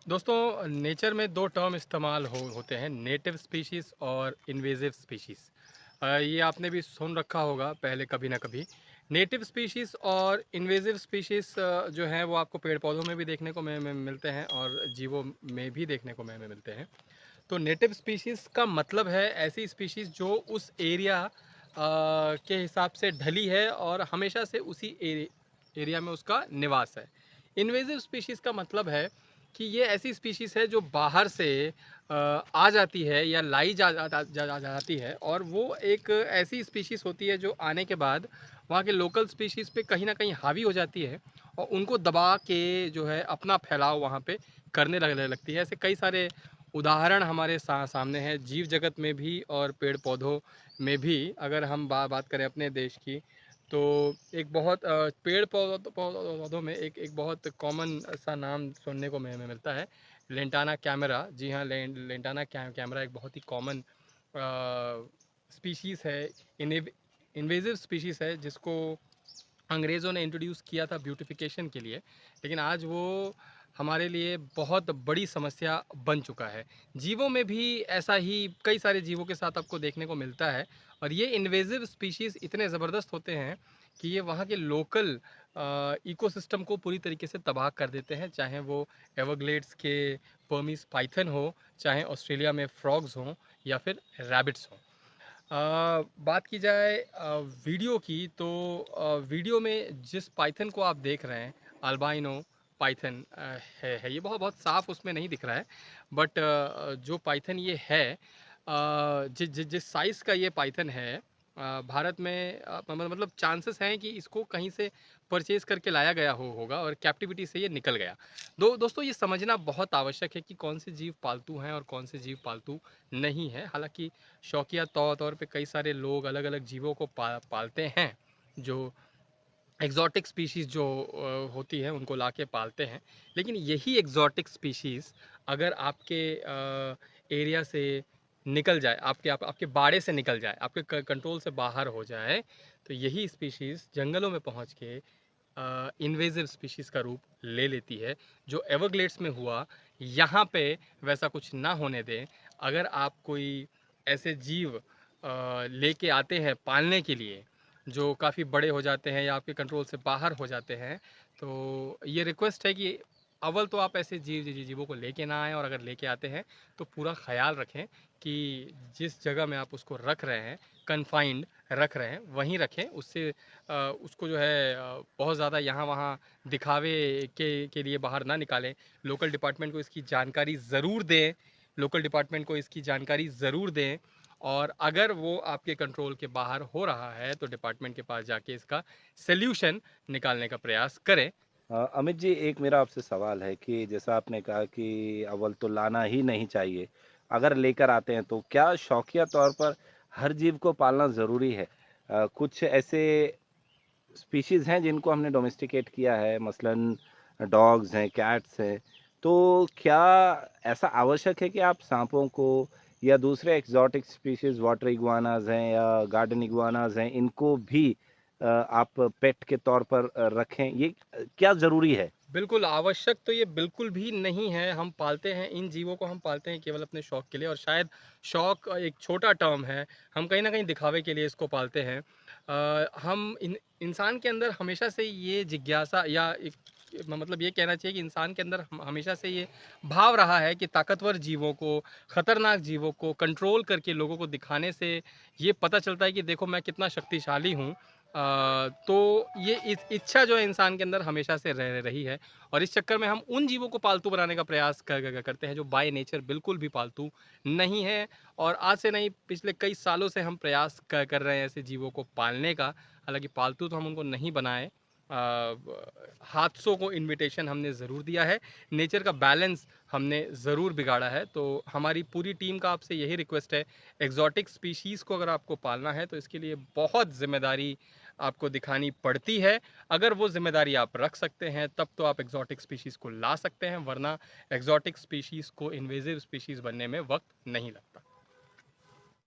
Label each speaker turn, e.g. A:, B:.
A: दोस्तों, नेचर में दो टर्म इस्तेमाल होते हैं, नेटिव स्पीशीज़ और इन्वेजिव स्पीशीज़। ये आपने भी सुन रखा होगा पहले कभी ना कभी। नेटिव स्पीशीज़ और इन्वेजिव स्पीशीज़ जो हैं वो आपको पेड़ पौधों में भी देखने को मिलते हैं और जीवों में भी देखने को मिलते हैं। तो नेटिव स्पीशीज़ का मतलब है ऐसी स्पीशीज़ जो उस एरिया के हिसाब से ढली है और हमेशा से उसी एरिया में उसका निवास है। इन्वेजिव स्पीशीज़ का मतलब है कि ये ऐसी स्पीशीज़ है जो बाहर से आ जाती है या लाई जाती है, और वो एक ऐसी स्पीशीज़ होती है जो आने के बाद वहाँ के लोकल स्पीशीज़ पे कहीं ना कहीं हावी हो जाती है और उनको दबा के जो है अपना फैलाव वहाँ पे करने लगती है। ऐसे कई सारे उदाहरण हमारे सामने हैं, जीव जगत में भी और पेड़ पौधों में भी। अगर हम बात करें अपने देश की, तो एक बहुत पेड़ पौधों में एक एक बहुत कॉमन सा नाम सुनने को मिलता है, लेंटाना कैमरा। जी हाँ, लेंटाना कैमरा एक बहुत ही कॉमन स्पीशीज़ है, इन्वेजिव स्पीशीज़ है, जिसको अंग्रेज़ों ने इंट्रोड्यूस किया था ब्यूटिफिकेशन के लिए, लेकिन आज वो हमारे लिए बहुत बड़ी समस्या बन चुका है। जीवों में भी ऐसा ही कई सारे जीवों के साथ आपको देखने को मिलता है, और ये इन्वेजिव स्पीशीज़ इतने ज़बरदस्त होते हैं कि ये वहाँ के लोकल इकोसिस्टम को पूरी तरीके से तबाह कर देते हैं, चाहे वो एवरग्लेड्स के बर्मीज़ पाइथन हो, चाहे ऑस्ट्रेलिया में फ्रॉग्स हों, या फिर रैबिट्स हों। बात की जाए वीडियो की, तो वीडियो में जिस पाइथन को आप देख रहे हैं, अल्बाइनो पाइथन है। ये बहुत बहुत साफ उसमें नहीं दिख रहा है, बट जो पाइथन ये है, जिस साइज़ का ये पाइथन है, भारत में मतलब चांसेस हैं कि इसको कहीं से परचेज करके लाया गया होगा और कैप्टिविटी से ये निकल गया। दोस्तों, ये समझना बहुत आवश्यक है कि कौन से जीव पालतू हैं और कौन से जीव पालतू नहीं है। हालांकि शौकिया तौर पे कई सारे लोग अलग अलग जीवों को पालते हैं, जो एग्जॉटिक स्पीशीज़ जो होती है उनको लाके पालते हैं। लेकिन यही एग्जॉटिक स्पीशीज़ अगर आपके एरिया से निकल जाए, आपके बाड़े से निकल जाए, आपके कंट्रोल से बाहर हो जाए, तो यही स्पीशीज़ जंगलों में पहुंच के इन्वेजिव स्पीशीज़ का रूप ले लेती है। जो एवरग्लेड्स में हुआ, यहाँ पे वैसा कुछ ना होने दें। अगर आप कोई ऐसे जीव लेके आते हैं पालने के लिए जो काफ़ी बड़े हो जाते हैं या आपके कंट्रोल से बाहर हो जाते हैं, तो ये रिक्वेस्ट है कि अव्वल तो आप ऐसे जीवों को लेके ना आएँ, और अगर लेके आते हैं तो पूरा ख़्याल रखें कि जिस जगह में आप उसको रख रहे हैं, कन्फाइंड रख रहे हैं, वहीं रखें। उससे उसको जो है बहुत ज़्यादा यहाँ वहाँ दिखावे के लिए बाहर ना निकालें। लोकल डिपार्टमेंट को इसकी जानकारी ज़रूर दें, लोकल डिपार्टमेंट को इसकी जानकारी ज़रूर दें, और अगर वो आपके कंट्रोल के बाहर हो रहा है तो डिपार्टमेंट के पास जाके इसका सल्यूशन निकालने का प्रयास करें।
B: अमित जी, एक मेरा आपसे सवाल है कि जैसा आपने कहा कि अव्वल तो लाना ही नहीं चाहिए। अगर लेकर आते हैं तो क्या शौकिया तौर पर हर जीव को पालना ज़रूरी है? कुछ ऐसे स्पीशीज़ हैं जिनको हमने डोमेस्टिकेट किया है, मसलन डॉग्स हैं, कैट्स हैं। तो क्या ऐसा आवश्यक है कि आप साँपों को या दूसरे एक्सोटिक स्पीशीज़ वाटर इग्वानाज़ हैं या गार्डन इग्वानाज़ हैं, इनको भी आप पेट के तौर पर रखें? ये क्या ज़रूरी है?
A: बिल्कुल आवश्यक तो ये बिल्कुल भी नहीं है। हम पालते हैं इन जीवों को, हम पालते हैं केवल अपने शौक के लिए, और शायद शौक एक छोटा टर्म है। हम कहीं ना कहीं दिखावे के लिए इसको पालते हैं। हम इंसान के अंदर हमेशा से ये जिज्ञासा, या एक मतलब ये कहना चाहिए कि इंसान के अंदर हमेशा से ये भाव रहा है कि ताकतवर जीवों को, खतरनाक जीवों को कंट्रोल करके लोगों को दिखाने से ये पता चलता है कि देखो मैं कितना शक्तिशाली हूँ। तो ये इच्छा जो है इंसान के अंदर हमेशा से रह रही है, और इस चक्कर में हम उन जीवों को पालतू बनाने का प्रयास करते हैं जो बाय नेचर बिल्कुल भी पालतू नहीं है। और आज से नहीं, पिछले कई सालों से हम प्रयास कर रहे हैं ऐसे जीवों को पालने का। हालांकि पालतू तो हम उनको नहीं बनाए, हादसों को इनविटेशन हमने ज़रूर दिया है, नेचर का बैलेंस हमने ज़रूर बिगाड़ा है। तो हमारी पूरी टीम का आपसे यही रिक्वेस्ट है, एग्जॉटिक स्पीशीज़ को अगर आपको पालना है तो इसके लिए बहुत ज़िम्मेदारी आपको दिखानी पड़ती है। अगर वो ज़िम्मेदारी आप रख सकते हैं तब तो आप एग्जॉटिक स्पीशीज़ को ला सकते हैं, वरना एग्जॉटिक स्पीशीज़ को इन्वेजिव स्पीशीज़ बनने में वक्त नहीं लगता।